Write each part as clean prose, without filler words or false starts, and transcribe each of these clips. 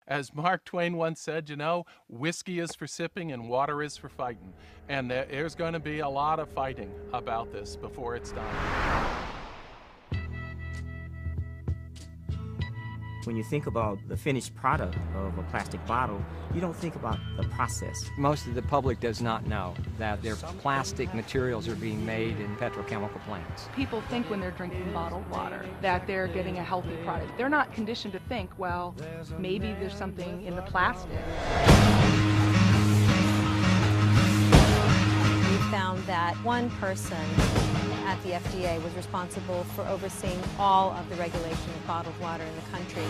As Mark Twain once said, whiskey is for sipping and water is for fighting. And there's going to be a lot of fighting about this before it's done. When you think about the finished product of a plastic bottle, you don't think about the process. Most of the public does not know that their plastic materials are being made in petrochemical plants. People think when they're drinking bottled water that they're getting a healthy product. They're not conditioned to think, well, maybe there's something in the plastic. We found that one person at the FDA was responsible for overseeing all of the regulation of bottled water in the country.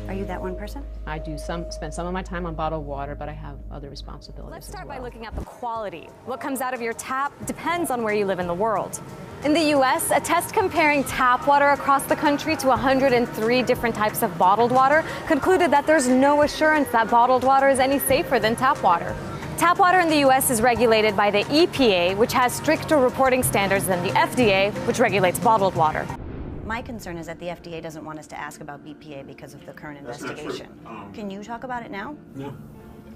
Are you that one person? I do spend some of my time on bottled water, but I have other responsibilities. Let's start by looking at the quality. What comes out of your tap depends on where you live in the world. In the U.S., a test comparing tap water across the country to 103 different types of bottled water concluded that there's no assurance that bottled water is any safer than tap water. Tap water in the U.S. is regulated by the EPA, which has stricter reporting standards than the FDA, which regulates bottled water. My concern is that the FDA doesn't want us to ask about BPA because of the current investigation. Can you talk about it now? No.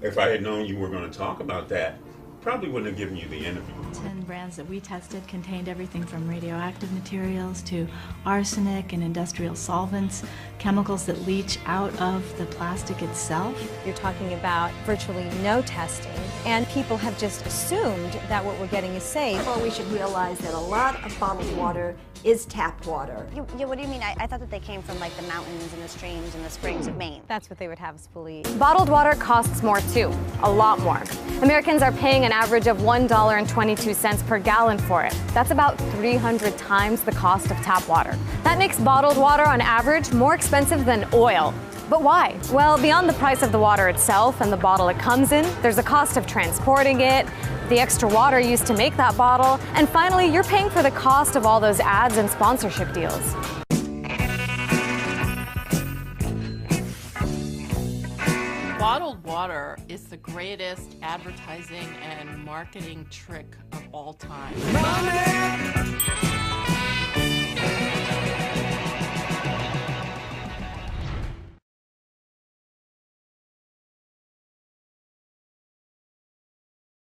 If I had known you were going to talk about that, probably wouldn't have given you the interview. 10 brands that we tested contained everything from radioactive materials to arsenic and industrial solvents, chemicals that leach out of the plastic itself. You're talking about virtually no testing, and people have just assumed that what we're getting is safe. Well, we should realize that a lot of bottled water is tap water. Yeah, what do you mean? I thought that they came from like the mountains and the streams and the springs of Maine. That's what they would have us believe. Bottled water costs more too, a lot more. Americans are paying an average of $1.22 per gallon for it. That's about 300 times the cost of tap water. That makes bottled water on average more expensive than oil. But why? Well, beyond the price of the water itself and the bottle it comes in, there's the cost of transporting it, the extra water used to make that bottle, and finally, you're paying for the cost of all those ads and sponsorship deals. Bottled water is the greatest advertising and marketing trick of all time.